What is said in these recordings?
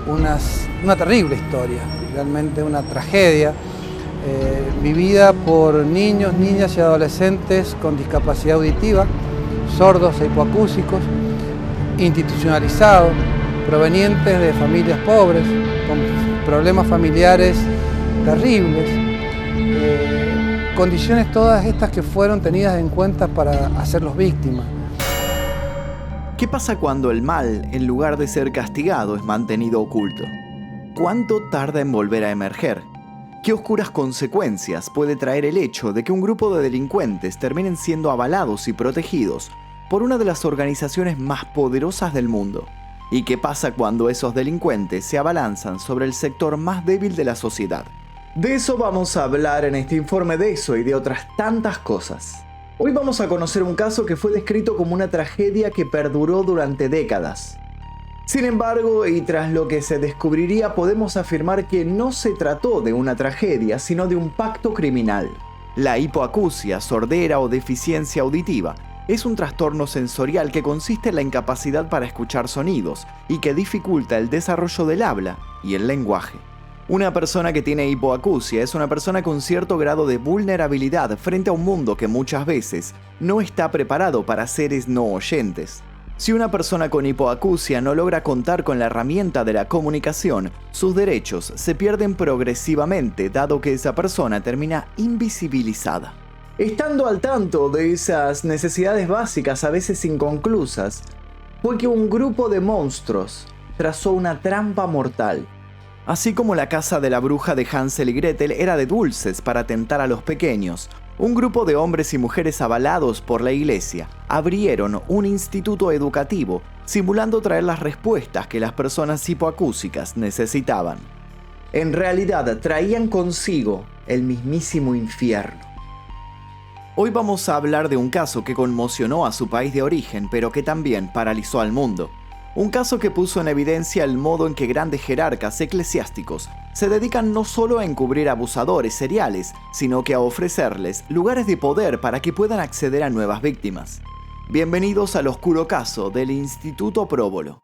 una terrible historia, realmente una tragedia, vivida por niños, niñas y adolescentes con discapacidad auditiva, sordos e hipoacúsicos, institucionalizados, provenientes de familias pobres, con problemas familiares terribles, condiciones todas estas que fueron tenidas en cuenta para hacerlos víctimas. ¿Qué pasa cuando el mal, en lugar de ser castigado, es mantenido oculto? ¿Cuánto tarda en volver a emerger? ¿Qué oscuras consecuencias puede traer el hecho de que un grupo de delincuentes terminen siendo avalados y protegidos por una de las organizaciones más poderosas del mundo? ¿Y qué pasa cuando esos delincuentes se abalanzan sobre el sector más débil de la sociedad? De eso vamos a hablar en este informe, de eso y de otras tantas cosas. Hoy vamos a conocer un caso que fue descrito como una tragedia que perduró durante décadas. Sin embargo, y tras lo que se descubriría, podemos afirmar que no se trató de una tragedia, sino de un pacto criminal. La hipoacusia, sordera o deficiencia auditiva es un trastorno sensorial que consiste en la incapacidad para escuchar sonidos y que dificulta el desarrollo del habla y el lenguaje. Una persona que tiene hipoacusia es una persona con cierto grado de vulnerabilidad frente a un mundo que muchas veces no está preparado para seres no oyentes. Si una persona con hipoacusia no logra contar con la herramienta de la comunicación, sus derechos se pierden progresivamente, dado que esa persona termina invisibilizada. Estando al tanto de esas necesidades básicas a veces inconclusas, fue que un grupo de monstruos trazó una trampa mortal. Así como la casa de la bruja de Hansel y Gretel era de dulces para tentar a los pequeños, un grupo de hombres y mujeres avalados por la iglesia abrieron un instituto educativo simulando traer las respuestas que las personas hipoacúsicas necesitaban. En realidad traían consigo el mismísimo infierno. Hoy vamos a hablar de un caso que conmocionó a su país de origen, pero que también paralizó al mundo. Un caso que puso en evidencia el modo en que grandes jerarcas eclesiásticos se dedican no solo a encubrir abusadores seriales, sino que a ofrecerles lugares de poder para que puedan acceder a nuevas víctimas. Bienvenidos al oscuro caso del Instituto Próbolo.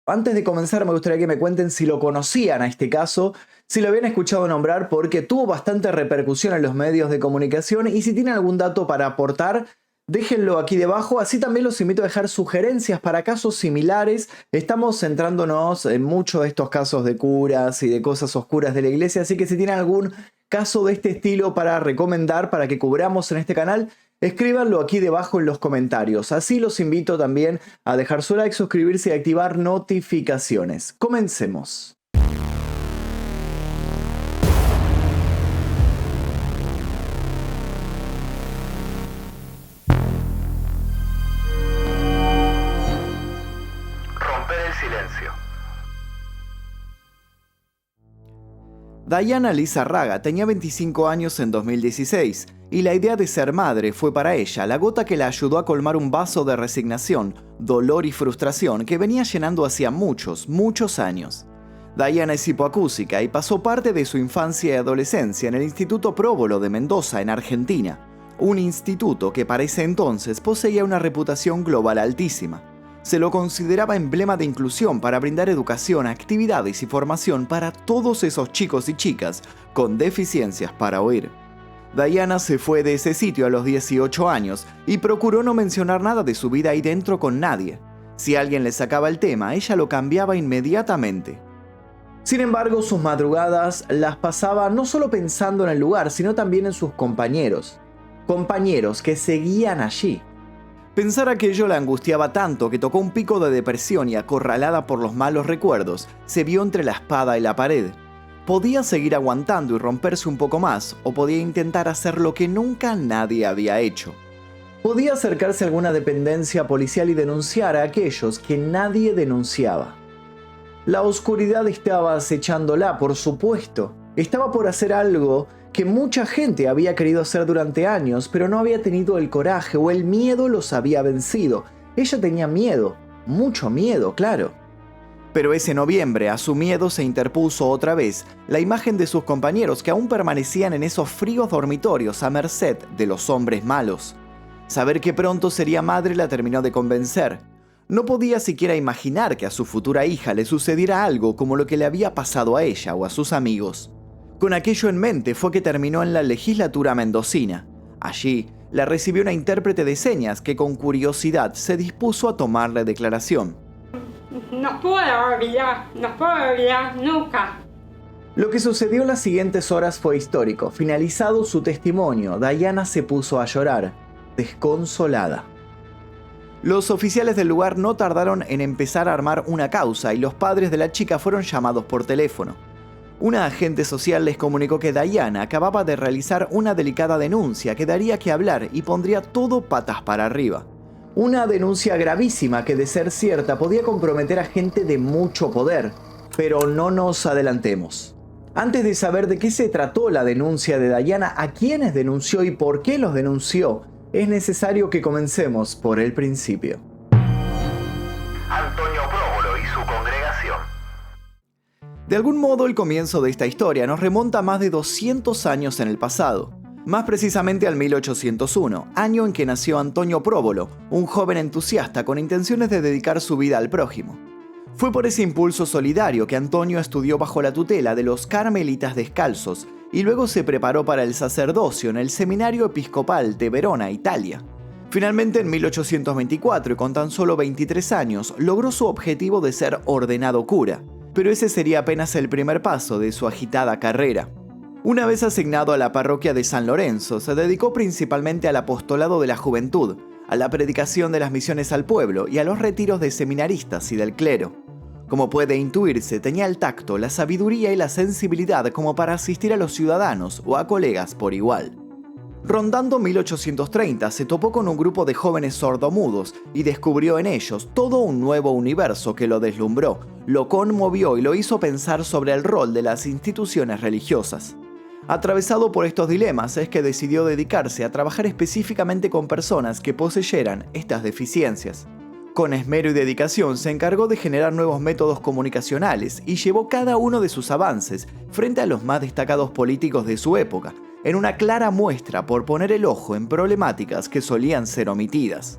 Antes de comenzar me gustaría que me cuenten si lo conocían a este caso, si lo habían escuchado nombrar, porque tuvo bastante repercusión en los medios de comunicación, y si tienen algún dato para aportar, déjenlo aquí debajo. Así también los invito a dejar sugerencias para casos similares. Estamos centrándonos en muchos de estos casos de curas y de cosas oscuras de la iglesia, así que si tienen algún caso de este estilo para recomendar, para que cubramos en este canal, escríbanlo aquí debajo en los comentarios. Así los invito también a dejar su like, suscribirse y activar notificaciones. Comencemos. Diana Lizarraga tenía 25 años en 2016 y la idea de ser madre fue para ella la gota que la ayudó a colmar un vaso de resignación, dolor y frustración que venía llenando hacía muchos años. Diana es hipoacúsica y pasó parte de su infancia y adolescencia en el Instituto Próbolo de Mendoza, en Argentina, un instituto que para ese entonces poseía una reputación global altísima. Se lo consideraba emblema de inclusión para brindar educación, actividades y formación para todos esos chicos y chicas con deficiencias para oír. Diana se fue de ese sitio a los 18 años y procuró no mencionar nada de su vida ahí dentro con nadie. Si alguien le sacaba el tema, ella lo cambiaba inmediatamente. Sin embargo, sus madrugadas las pasaba no solo pensando en el lugar, sino también en sus compañeros. Compañeros que seguían allí. Pensar aquello la angustiaba tanto que tocó un pico de depresión y, acorralada por los malos recuerdos, se vio entre la espada y la pared. Podía seguir aguantando y romperse un poco más, o podía intentar hacer lo que nunca nadie había hecho. Podía acercarse a alguna dependencia policial y denunciar a aquellos que nadie denunciaba. La oscuridad estaba acechándola, por supuesto. Estaba por hacer algo que mucha gente había querido hacer durante años, pero no había tenido el coraje o el miedo los había vencido. Ella tenía miedo, mucho miedo, claro. Pero ese noviembre a su miedo se interpuso otra vez la imagen de sus compañeros que aún permanecían en esos fríos dormitorios a merced de los hombres malos. Saber que pronto sería madre la terminó de convencer. No podía siquiera imaginar que a su futura hija le sucediera algo como lo que le había pasado a ella o a sus amigos. Con aquello en mente fue que terminó en la legislatura mendocina. Allí la recibió una intérprete de señas que con curiosidad se dispuso a tomarle declaración. No puedo olvidar nunca. Lo que sucedió en las siguientes horas fue histórico. Finalizado su testimonio, Dayana se puso a llorar, desconsolada. Los oficiales del lugar no tardaron en empezar a armar una causa y los padres de la chica fueron llamados por teléfono. Una agente social les comunicó que Dayana acababa de realizar una delicada denuncia que daría que hablar y pondría todo patas para arriba. Una denuncia gravísima que, de ser cierta, podía comprometer a gente de mucho poder. Pero no nos adelantemos. Antes de saber de qué se trató la denuncia de Dayana, a quiénes denunció y por qué los denunció, es necesario que comencemos por el principio. Antonio Próbolo y su congregación. De algún modo, el comienzo de esta historia nos remonta a más de 200 años en el pasado. Más precisamente al 1801, año en que nació Antonio Próbolo, un joven entusiasta con intenciones de dedicar su vida al prójimo. Fue por ese impulso solidario que Antonio estudió bajo la tutela de los Carmelitas Descalzos y luego se preparó para el sacerdocio en el Seminario Episcopal de Verona, Italia. Finalmente, en 1824, y con tan solo 23 años, logró su objetivo de ser ordenado cura, pero ese sería apenas el primer paso de su agitada carrera. Una vez asignado a la parroquia de San Lorenzo, se dedicó principalmente al apostolado de la juventud, a la predicación de las misiones al pueblo y a los retiros de seminaristas y del clero. Como puede intuirse, tenía el tacto, la sabiduría y la sensibilidad como para asistir a los ciudadanos o a colegas por igual. Rondando 1830, se topó con un grupo de jóvenes sordomudos y descubrió en ellos todo un nuevo universo que lo deslumbró, lo conmovió y lo hizo pensar sobre el rol de las instituciones religiosas. Atravesado por estos dilemas es que decidió dedicarse a trabajar específicamente con personas que poseyeran estas deficiencias. Con esmero y dedicación se encargó de generar nuevos métodos comunicacionales y llevó cada uno de sus avances frente a los más destacados políticos de su época, en una clara muestra por poner el ojo en problemáticas que solían ser omitidas.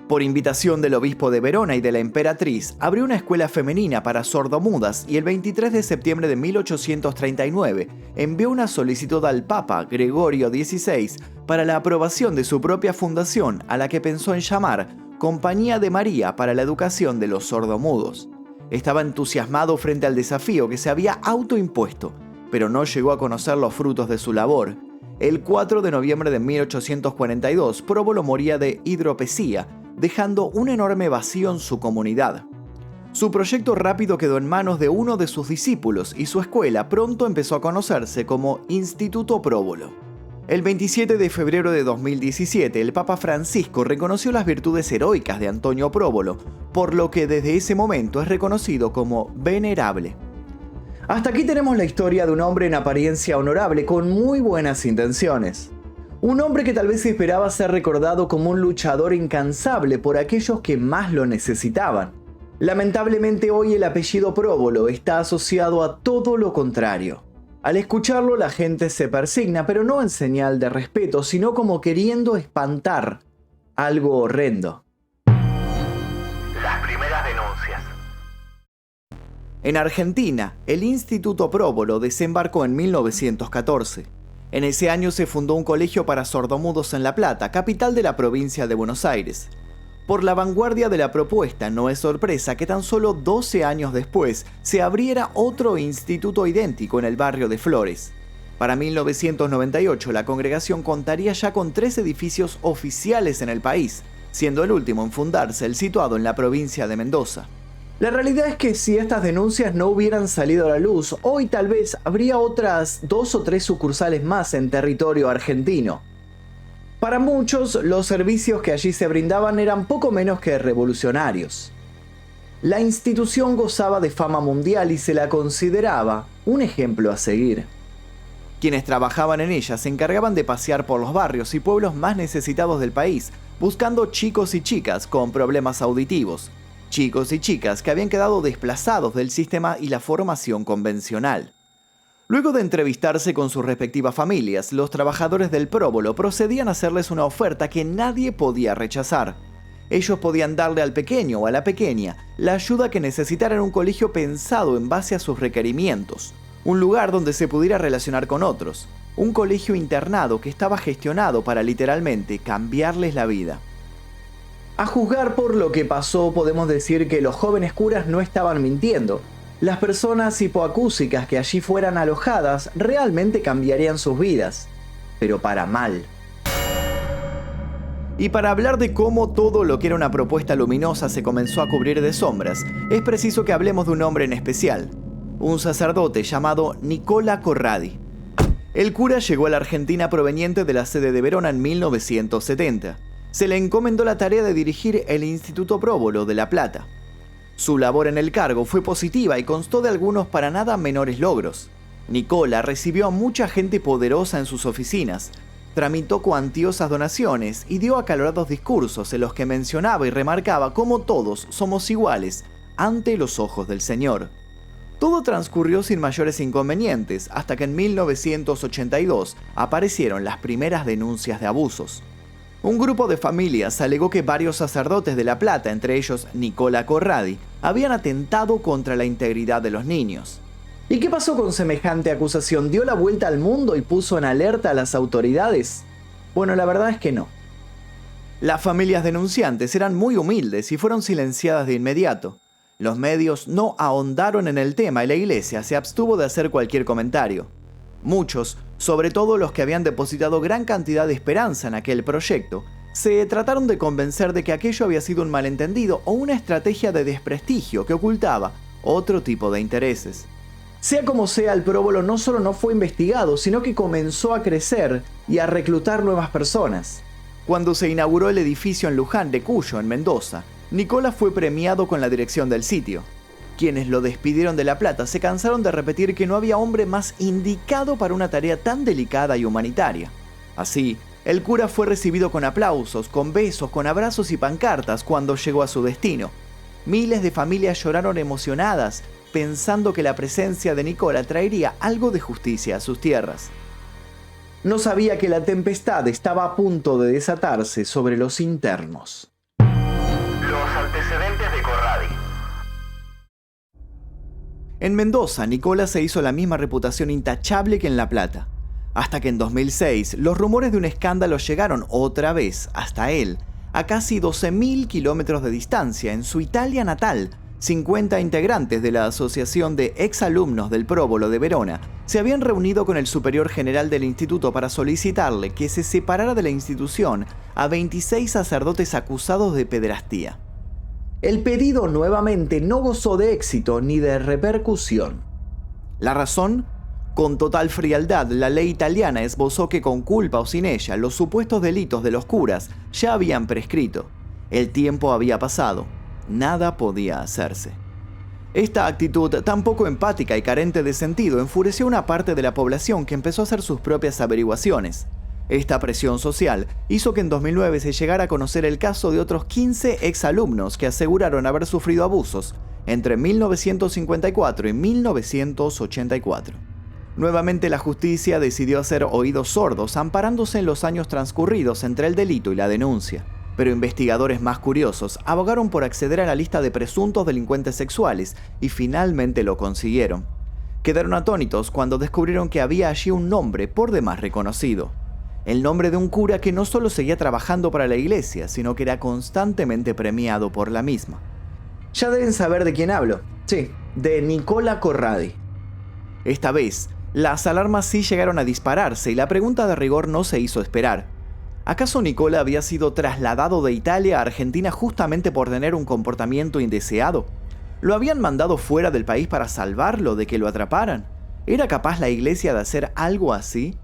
Por invitación del obispo de Verona y de la emperatriz, abrió una escuela femenina para sordomudas y el 23 de septiembre de 1839 envió una solicitud al Papa Gregorio XVI para la aprobación de su propia fundación, a la que pensó en llamar Compañía de María para la Educación de los Sordomudos. Estaba entusiasmado frente al desafío que se había autoimpuesto, pero no llegó a conocer los frutos de su labor. El 4 de noviembre de 1842, Próbolo moría de hidropesía, dejando un enorme vacío en su comunidad. Su proyecto rápido quedó en manos de uno de sus discípulos y su escuela pronto empezó a conocerse como Instituto Próbolo. El 27 de febrero de 2017, el Papa Francisco reconoció las virtudes heroicas de Antonio Próbolo, por lo que desde ese momento es reconocido como venerable. Hasta aquí tenemos la historia de un hombre en apariencia honorable con muy buenas intenciones. Un hombre que tal vez esperaba ser recordado como un luchador incansable por aquellos que más lo necesitaban. Lamentablemente hoy el apellido Próbolo está asociado a todo lo contrario. Al escucharlo la gente se persigna, pero no en señal de respeto, sino como queriendo espantar algo horrendo. Las primeras denuncias. En Argentina, el Instituto Próbolo desembarcó en 1914. En ese año se fundó un colegio para sordomudos en La Plata, capital de la provincia de Buenos Aires. Por la vanguardia de la propuesta, no es sorpresa que tan solo 12 años después se abriera otro instituto idéntico en el barrio de Flores. Para 1998, la congregación contaría ya con 3 edificios oficiales en el país, siendo el último en fundarse el situado en la provincia de Mendoza. La realidad es que si estas denuncias no hubieran salido a la luz, hoy tal vez habría otras 2 o 3 sucursales más en territorio argentino. Para muchos, los servicios que allí se brindaban eran poco menos que revolucionarios. La institución gozaba de fama mundial y se la consideraba un ejemplo a seguir. Quienes trabajaban en ella se encargaban de pasear por los barrios y pueblos más necesitados del país, buscando chicos y chicas con problemas auditivos, chicos y chicas que habían quedado desplazados del sistema y la formación convencional. Luego de entrevistarse con sus respectivas familias, los trabajadores del Próbolo procedían a hacerles una oferta que nadie podía rechazar. Ellos podían darle al pequeño o a la pequeña la ayuda que necesitara en un colegio pensado en base a sus requerimientos, un lugar donde se pudiera relacionar con otros, un colegio internado que estaba gestionado para literalmente cambiarles la vida. A juzgar por lo que pasó, podemos decir que los jóvenes curas no estaban mintiendo. Las personas hipoacúsicas que allí fueran alojadas realmente cambiarían sus vidas, pero para mal. Y para hablar de cómo todo lo que era una propuesta luminosa se comenzó a cubrir de sombras, es preciso que hablemos de un hombre en especial, un sacerdote llamado Nicola Corradi. El cura llegó a la Argentina proveniente de la sede de Verona en 1970. Se le encomendó la tarea de dirigir el Instituto Próbolo de La Plata. Su labor en el cargo fue positiva y constó de algunos para nada menores logros. Nicola recibió a mucha gente poderosa en sus oficinas, tramitó cuantiosas donaciones y dio acalorados discursos en los que mencionaba y remarcaba cómo todos somos iguales ante los ojos del Señor. Todo transcurrió sin mayores inconvenientes hasta que en 1982 aparecieron las primeras denuncias de abusos. Un grupo de familias alegó que varios sacerdotes de La Plata, entre ellos Nicola Corradi, habían atentado contra la integridad de los niños. ¿Y qué pasó con semejante acusación? ¿Dio la vuelta al mundo y puso en alerta a las autoridades? Bueno, la verdad es que no. Las familias denunciantes eran muy humildes y fueron silenciadas de inmediato. Los medios no ahondaron en el tema y la iglesia se abstuvo de hacer cualquier comentario. Muchos, sobre todo los que habían depositado gran cantidad de esperanza en aquel proyecto, se trataron de convencer de que aquello había sido un malentendido o una estrategia de desprestigio que ocultaba otro tipo de intereses. Sea como sea, el próbolo no solo no fue investigado, sino que comenzó a crecer y a reclutar nuevas personas. Cuando se inauguró el edificio en Luján de Cuyo, en Mendoza, Nicola fue premiado con la dirección del sitio. Quienes lo despidieron de La Plata se cansaron de repetir que no había hombre más indicado para una tarea tan delicada y humanitaria. Así, el cura fue recibido con aplausos, con besos, con abrazos y pancartas cuando llegó a su destino. Miles de familias lloraron emocionadas, pensando que la presencia de Nicola traería algo de justicia a sus tierras. No sabía que la tempestad estaba a punto de desatarse sobre los internos. Los antecedentes de Corradi. En Mendoza, Nicola se hizo la misma reputación intachable que en La Plata, hasta que en 2006 los rumores de un escándalo llegaron otra vez hasta él, a casi 12.000 kilómetros de distancia, en su Italia natal. 50 integrantes de la Asociación de Exalumnos del Próbolo de Verona se habían reunido con el superior general del instituto para solicitarle que se separara de la institución a 26 sacerdotes acusados de pederastía. El pedido nuevamente no gozó de éxito ni de repercusión. ¿La razón? Con total frialdad, la ley italiana esbozó que con culpa o sin ella, los supuestos delitos de los curas ya habían prescrito. El tiempo había pasado. Nada podía hacerse. Esta actitud tan poco empática y carente de sentido enfureció a una parte de la población que empezó a hacer sus propias averiguaciones. Esta presión social hizo que en 2009 se llegara a conocer el caso de otros 15 exalumnos que aseguraron haber sufrido abusos entre 1954 y 1984. Nuevamente la justicia decidió hacer oídos sordos, amparándose en los años transcurridos entre el delito y la denuncia. Pero investigadores más curiosos abogaron por acceder a la lista de presuntos delincuentes sexuales y finalmente lo consiguieron. Quedaron atónitos cuando descubrieron que había allí un nombre por demás reconocido. El nombre de un cura que no solo seguía trabajando para la iglesia, sino que era constantemente premiado por la misma. Ya deben saber de quién hablo. Sí, de Nicola Corradi. Esta vez, las alarmas sí llegaron a dispararse y la pregunta de rigor no se hizo esperar. ¿Acaso Nicola había sido trasladado de Italia a Argentina justamente por tener un comportamiento indeseado? ¿Lo habían mandado fuera del país para salvarlo de que lo atraparan? ¿Era capaz la iglesia de hacer algo así?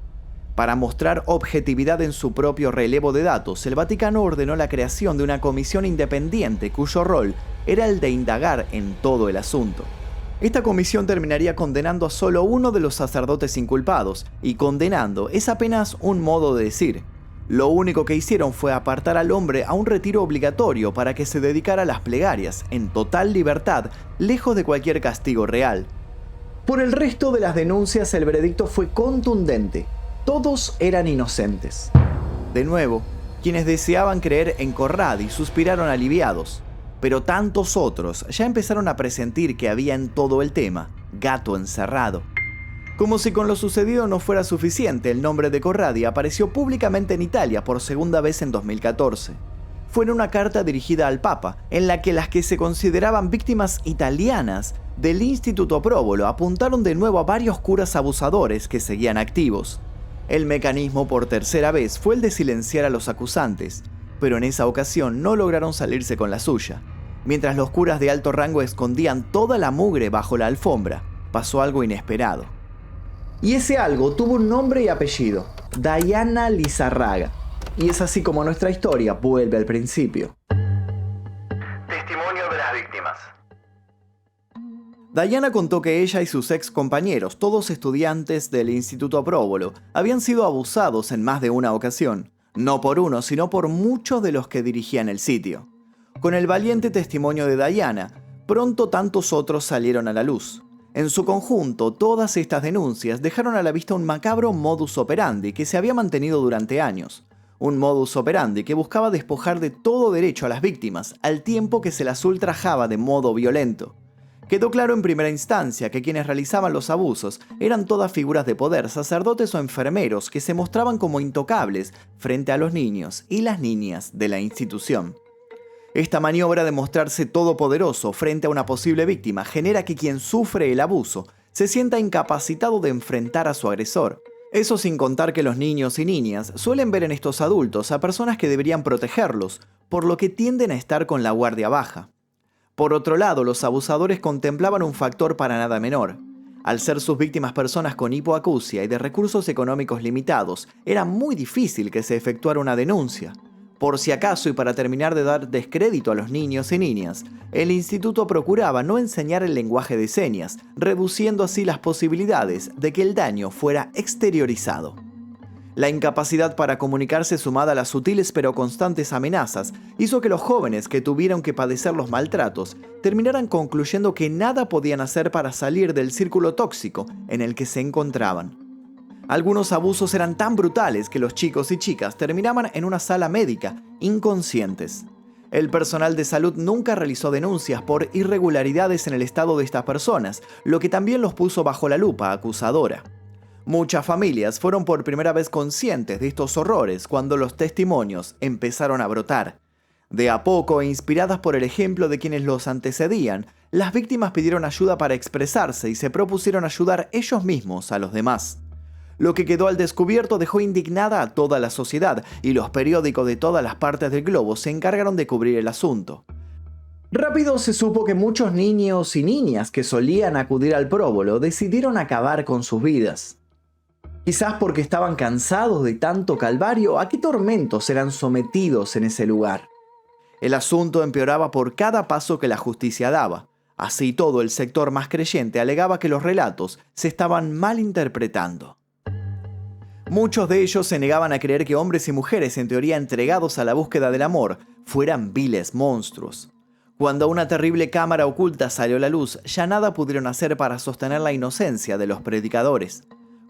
Para mostrar objetividad en su propio relevo de datos, el Vaticano ordenó la creación de una comisión independiente cuyo rol era el de indagar en todo el asunto. Esta comisión terminaría condenando a solo uno de los sacerdotes inculpados, y condenando es apenas un modo de decir. Lo único que hicieron fue apartar al hombre a un retiro obligatorio para que se dedicara a las plegarias, en total libertad, lejos de cualquier castigo real. Por el resto de las denuncias, el veredicto fue contundente. Todos eran inocentes. De nuevo, Quienes deseaban creer en Corradi suspiraron aliviados, pero tantos otros ya empezaron a presentir que había en todo el tema gato encerrado. Como si con lo sucedido no fuera suficiente, el nombre de Corradi apareció públicamente en Italia por segunda vez en 2014. Fue en una carta dirigida al Papa, en la que las que se consideraban víctimas italianas del Instituto Próbolo apuntaron de nuevo a varios curas abusadores que seguían activos. El mecanismo por tercera vez fue el de silenciar a los acusantes, pero en esa ocasión no lograron salirse con la suya. Mientras los curas de alto rango escondían toda la mugre bajo la alfombra, pasó algo inesperado. Y ese algo tuvo un nombre y apellido: Diana Lizarraga. Y es así como nuestra historia vuelve al principio. Testimonio de las víctimas. Diana contó que ella y sus ex compañeros, todos estudiantes del Instituto Próbolo, habían sido abusados en más de una ocasión. No por uno, sino por muchos de los que dirigían el sitio. Con el valiente testimonio de Diana, pronto tantos otros salieron a la luz. En su conjunto, todas estas denuncias dejaron a la vista un macabro modus operandi que se había mantenido durante años. Un modus operandi que buscaba despojar de todo derecho a las víctimas, al tiempo que se las ultrajaba de modo violento. Quedó claro en primera instancia que quienes realizaban los abusos eran todas figuras de poder, sacerdotes o enfermeros que se mostraban como intocables frente a los niños y las niñas de la institución. Esta maniobra de mostrarse todopoderoso frente a una posible víctima genera que quien sufre el abuso se sienta incapacitado de enfrentar a su agresor. Eso sin contar que los niños y niñas suelen ver en estos adultos a personas que deberían protegerlos, por lo que tienden a estar con la guardia baja. Por otro lado, los abusadores contemplaban un factor para nada menor. Al ser sus víctimas personas con hipoacusia y de recursos económicos limitados, era muy difícil que se efectuara una denuncia. Por si acaso y para terminar de dar descrédito a los niños y niñas, el instituto procuraba no enseñar el lenguaje de señas, reduciendo así las posibilidades de que el daño fuera exteriorizado. La incapacidad para comunicarse, sumada a las sutiles pero constantes amenazas, hizo que los jóvenes que tuvieron que padecer los maltratos terminaran concluyendo que nada podían hacer para salir del círculo tóxico en el que se encontraban. Algunos abusos eran tan brutales que los chicos y chicas terminaban en una sala médica, inconscientes. El personal de salud nunca realizó denuncias por irregularidades en el estado de estas personas, lo que también los puso bajo la lupa acusadora. Muchas familias fueron por primera vez conscientes de estos horrores cuando los testimonios empezaron a brotar. De a poco, e inspiradas por el ejemplo de quienes los antecedían, las víctimas pidieron ayuda para expresarse y se propusieron ayudar ellos mismos a los demás. Lo que quedó al descubierto dejó indignada a toda la sociedad y los periódicos de todas las partes del globo se encargaron de cubrir el asunto. Rápido se supo que muchos niños y niñas que solían acudir al próbolo decidieron acabar con sus vidas. Quizás porque estaban cansados de tanto calvario, ¿a qué tormentos eran sometidos en ese lugar? El asunto empeoraba por cada paso que la justicia daba. Así todo, el sector más creyente alegaba que los relatos se estaban malinterpretando. Muchos de ellos se negaban a creer que hombres y mujeres en teoría entregados a la búsqueda del amor fueran viles monstruos. Cuando una terrible cámara oculta salió a la luz, ya nada pudieron hacer para sostener la inocencia de los predicadores.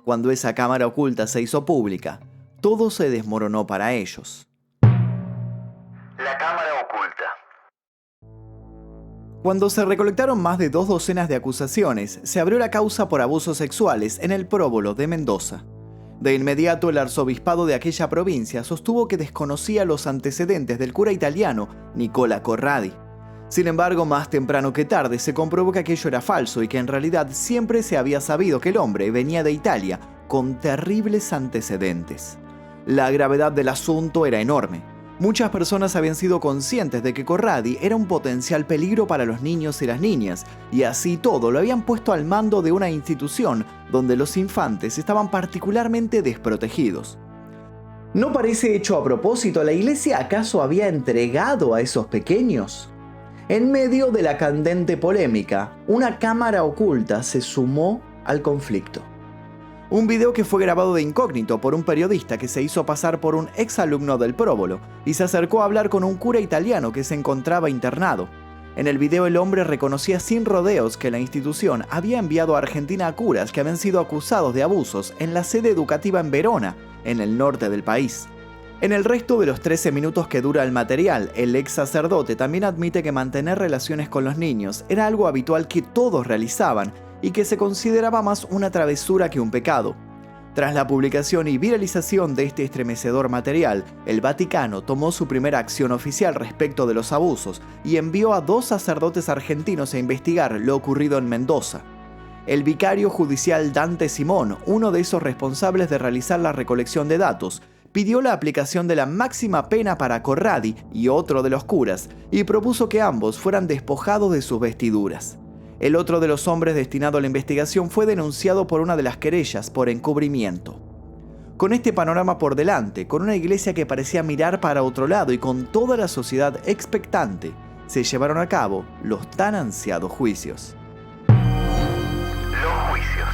Cuando esa cámara oculta se hizo pública, todo se desmoronó para ellos. La cámara oculta. Cuando se recolectaron más de 2 docenas de acusaciones, se abrió la causa por abusos sexuales en el próbolo de Mendoza. De inmediato, el arzobispado de aquella provincia sostuvo que desconocía los antecedentes del cura italiano Nicola Corradi. Sin embargo, más temprano que tarde se comprobó que aquello era falso y que en realidad siempre se había sabido que el hombre venía de Italia con terribles antecedentes. La gravedad del asunto era enorme. Muchas personas habían sido conscientes de que Corradi era un potencial peligro para los niños y las niñas, y así todo lo habían puesto al mando de una institución donde los infantes estaban particularmente desprotegidos. ¿No parece hecho a propósito? ¿La iglesia acaso había entregado a esos pequeños? En medio de la candente polémica, una cámara oculta se sumó al conflicto. Un video que fue grabado de incógnito por un periodista que se hizo pasar por un exalumno del próbolo y se acercó a hablar con un cura italiano que se encontraba internado. En el video el hombre reconocía sin rodeos que la institución había enviado a Argentina a curas que habían sido acusados de abusos en la sede educativa en Verona, en el norte del país. En el resto de los 13 minutos que dura el material, el ex sacerdote también admite que mantener relaciones con los niños era algo habitual que todos realizaban y que se consideraba más una travesura que un pecado. Tras la publicación y viralización de este estremecedor material, el Vaticano tomó su primera acción oficial respecto de los abusos y envió a 2 sacerdotes argentinos a investigar lo ocurrido en Mendoza. El vicario judicial Dante Simón, uno de esos responsables de realizar la recolección de datos, pidió la aplicación de la máxima pena para Corradi y otro de los curas y propuso que ambos fueran despojados de sus vestiduras. El otro de los hombres destinado a la investigación fue denunciado por una de las querellas por encubrimiento. Con este panorama por delante, con una iglesia que parecía mirar para otro lado y con toda la sociedad expectante, se llevaron a cabo los tan ansiados juicios. Los juicios.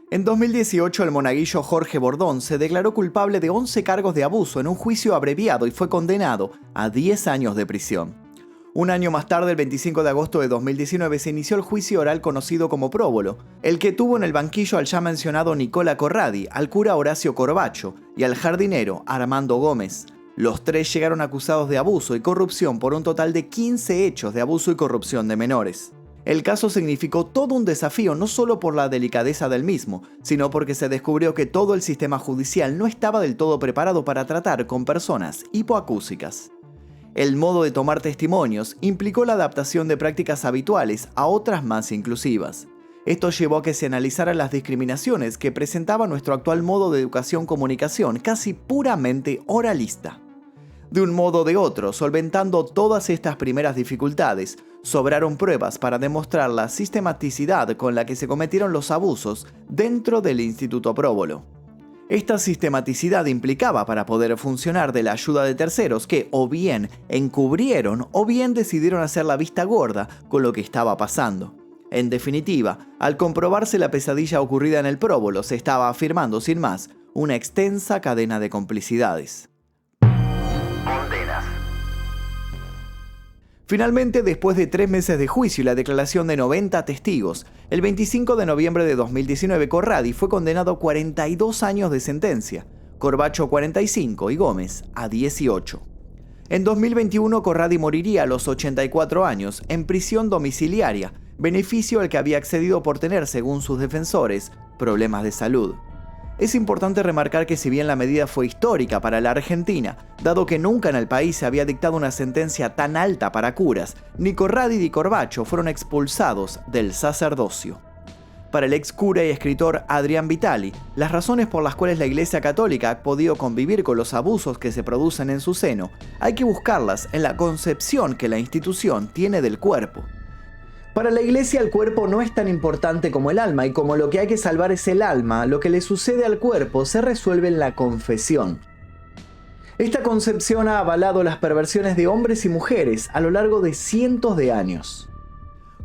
En 2018, el monaguillo Jorge Bordón se declaró culpable de 11 cargos de abuso en un juicio abreviado y fue condenado a 10 años de prisión. Un año más tarde, el 25 de agosto de 2019, se inició el juicio oral conocido como próbolo, el que tuvo en el banquillo al ya mencionado Nicola Corradi, al cura Horacio Corbacho y al jardinero Armando Gómez. Los 3 llegaron acusados de abuso y corrupción por un total de 15 hechos de abuso y corrupción de menores. El caso significó todo un desafío no solo por la delicadeza del mismo, sino porque se descubrió que todo el sistema judicial no estaba del todo preparado para tratar con personas hipoacúsicas. El modo de tomar testimonios implicó la adaptación de prácticas habituales a otras más inclusivas. Esto llevó a que se analizaran las discriminaciones que presentaba nuestro actual modo de educación-comunicación, casi puramente oralista. De un modo o de otro, solventando todas estas primeras dificultades, sobraron pruebas para demostrar la sistematicidad con la que se cometieron los abusos dentro del Instituto Próbolo. Esta sistematicidad implicaba, para poder funcionar, de la ayuda de terceros que o bien encubrieron o bien decidieron hacer la vista gorda con lo que estaba pasando. En definitiva, al comprobarse la pesadilla ocurrida en el Próbolo, se estaba afirmando sin más una extensa cadena de complicidades. Condenas. Finalmente, después de 3 meses de juicio y la declaración de 90 testigos, el 25 de noviembre de 2019 Corradi fue condenado a 42 años de sentencia, Corbacho a 45 y Gómez a 18. En 2021 Corradi moriría a los 84 años en prisión domiciliaria, beneficio al que había accedido por tener, según sus defensores, problemas de salud. Es importante remarcar que si bien la medida fue histórica para la Argentina, dado que nunca en el país se había dictado una sentencia tan alta para curas, ni Corradi ni Corbacho fueron expulsados del sacerdocio. Para el ex cura y escritor Adrián Vitali, las razones por las cuales la Iglesia Católica ha podido convivir con los abusos que se producen en su seno, hay que buscarlas en la concepción que la institución tiene del cuerpo. Para la Iglesia el cuerpo no es tan importante como el alma, y como lo que hay que salvar es el alma, lo que le sucede al cuerpo se resuelve en la confesión. Esta concepción ha avalado las perversiones de hombres y mujeres a lo largo de cientos de años.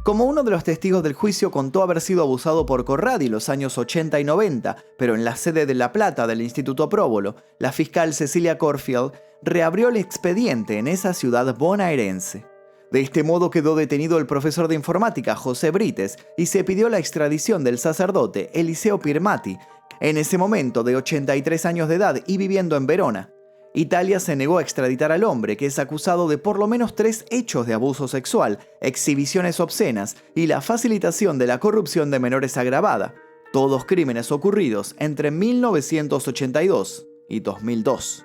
Como uno de los testigos del juicio contó haber sido abusado por Corradi en los años 80 y 90, pero en la sede de La Plata del Instituto Próbolo, la fiscal Cecilia Corfield reabrió el expediente en esa ciudad bonaerense. De este modo quedó detenido el profesor de informática José Brites y se pidió la extradición del sacerdote Eliseo Pirmati, en ese momento de 83 años de edad y viviendo en Verona. Italia se negó a extraditar al hombre, que es acusado de por lo menos 3 hechos de abuso sexual, exhibiciones obscenas y la facilitación de la corrupción de menores agravada, todos crímenes ocurridos entre 1982 y 2002.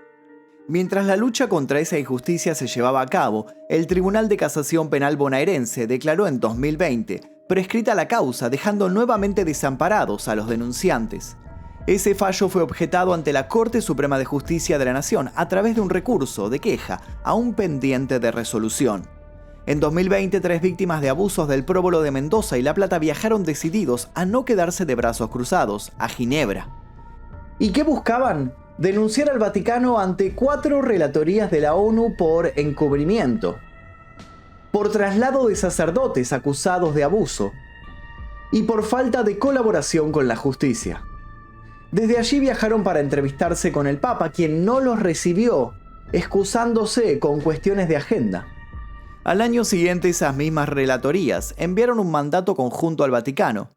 Mientras la lucha contra esa injusticia se llevaba a cabo, el Tribunal de Casación Penal bonaerense declaró en 2020 prescrita la causa, dejando nuevamente desamparados a los denunciantes. Ese fallo fue objetado ante la Corte Suprema de Justicia de la Nación a través de un recurso de queja aún pendiente de resolución. En 2020, 3 víctimas de abusos del Próbolo de Mendoza y La Plata viajaron decididos a no quedarse de brazos cruzados a Ginebra. ¿Y qué buscaban? Denunciar al Vaticano ante 4 relatorías de la ONU por encubrimiento, por traslado de sacerdotes acusados de abuso y por falta de colaboración con la justicia. Desde allí viajaron para entrevistarse con el Papa, quien no los recibió, excusándose con cuestiones de agenda. Al año siguiente, esas mismas relatorías enviaron un mandato conjunto al Vaticano.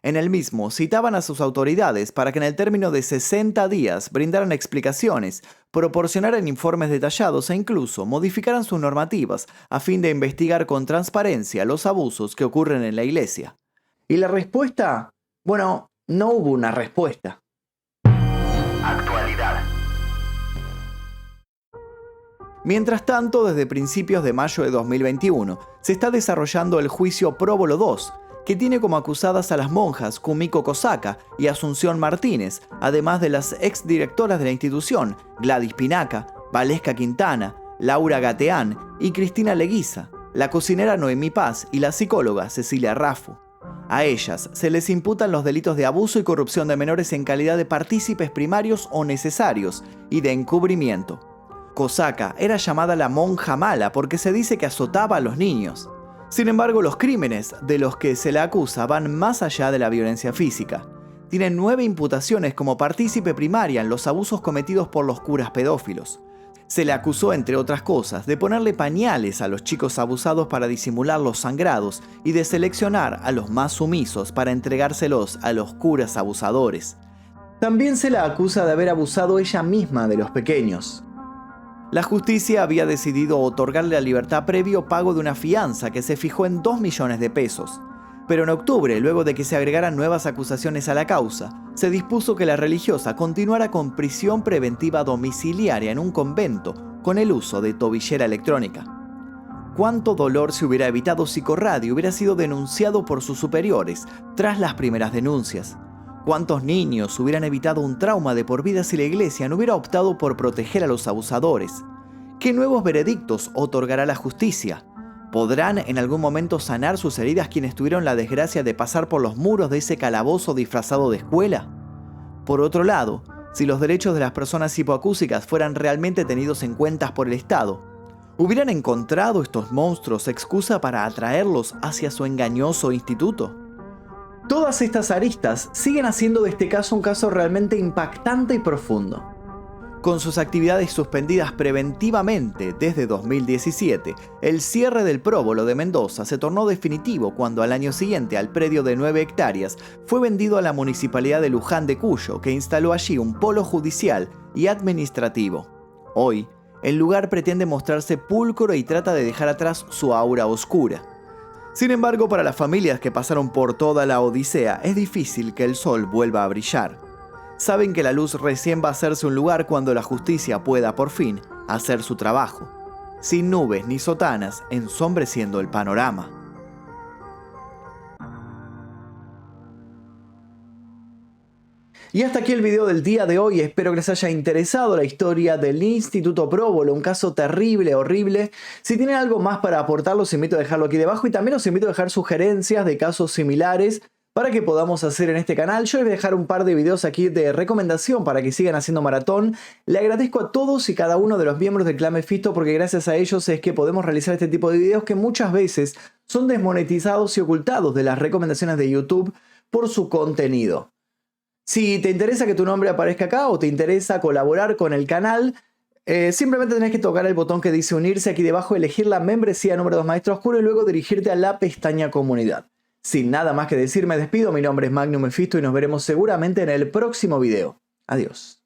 En el mismo citaban a sus autoridades para que en el término de 60 días brindaran explicaciones, proporcionaran informes detallados e incluso modificaran sus normativas a fin de investigar con transparencia los abusos que ocurren en la iglesia. ¿Y la respuesta? Bueno, no hubo una respuesta. Actualidad. Mientras tanto, desde principios de mayo de 2021, se está desarrollando el juicio Próbolo 2, que tiene como acusadas a las monjas Kumiko Kosaka y Asunción Martínez, además de las exdirectoras de la institución, Gladys Pinaca, Valesca Quintana, Laura Gateán y Cristina Leguiza, la cocinera Noemí Paz y la psicóloga Cecilia Raffo. A ellas se les imputan los delitos de abuso y corrupción de menores en calidad de partícipes primarios o necesarios y de encubrimiento. Kosaka era llamada la monja mala porque se dice que azotaba a los niños. Sin embargo, los crímenes de los que se la acusa van más allá de la violencia física. Tiene 9 imputaciones como partícipe primaria en los abusos cometidos por los curas pedófilos. Se le acusó, entre otras cosas, de ponerle pañales a los chicos abusados para disimular los sangrados y de seleccionar a los más sumisos para entregárselos a los curas abusadores. También se la acusa de haber abusado ella misma de los pequeños. La justicia había decidido otorgarle la libertad previo pago de una fianza que se fijó en 2 millones de pesos. Pero en octubre, luego de que se agregaran nuevas acusaciones a la causa, se dispuso que la religiosa continuara con prisión preventiva domiciliaria en un convento con el uso de tobillera electrónica. ¿Cuánto dolor se hubiera evitado si Corradi hubiera sido denunciado por sus superiores tras las primeras denuncias? ¿Cuántos niños hubieran evitado un trauma de por vida si la iglesia no hubiera optado por proteger a los abusadores? ¿Qué nuevos veredictos otorgará la justicia? ¿Podrán en algún momento sanar sus heridas quienes tuvieron la desgracia de pasar por los muros de ese calabozo disfrazado de escuela? Por otro lado, si los derechos de las personas hipoacúsicas fueran realmente tenidos en cuenta por el Estado, ¿hubieran encontrado estos monstruos excusa para atraerlos hacia su engañoso instituto? Todas estas aristas siguen haciendo de este caso un caso realmente impactante y profundo. Con sus actividades suspendidas preventivamente desde 2017, el cierre del Próbolo de Mendoza se tornó definitivo cuando al año siguiente al predio de 9 hectáreas fue vendido a la Municipalidad de Luján de Cuyo, que instaló allí un polo judicial y administrativo. Hoy, el lugar pretende mostrarse pulcro y trata de dejar atrás su aura oscura. Sin embargo, para las familias que pasaron por toda la odisea, es difícil que el sol vuelva a brillar. Saben que la luz recién va a hacerse un lugar cuando la justicia pueda por fin hacer su trabajo, sin nubes ni sotanas ensombreciendo el panorama. Y hasta aquí el video del día de hoy. Espero que les haya interesado la historia del Instituto Próbolo, un caso terrible, horrible. Si tienen algo más para aportar, los invito a dejarlo aquí debajo y también los invito a dejar sugerencias de casos similares para que podamos hacer en este canal. Yo les voy a dejar un par de videos aquí de recomendación para que sigan haciendo maratón. Le agradezco a todos y cada uno de los miembros del Clan Mephisto porque gracias a ellos es que podemos realizar este tipo de videos que muchas veces son desmonetizados y ocultados de las recomendaciones de YouTube por su contenido. Si te interesa que tu nombre aparezca acá o te interesa colaborar con el canal, simplemente tenés que tocar el botón que dice unirse aquí debajo, elegir la membresía número 2 Maestro Oscuro y luego dirigirte a la pestaña comunidad. Sin nada más que decir, me despido. Mi nombre es Magnum Mephisto y nos veremos seguramente en el próximo video. Adiós.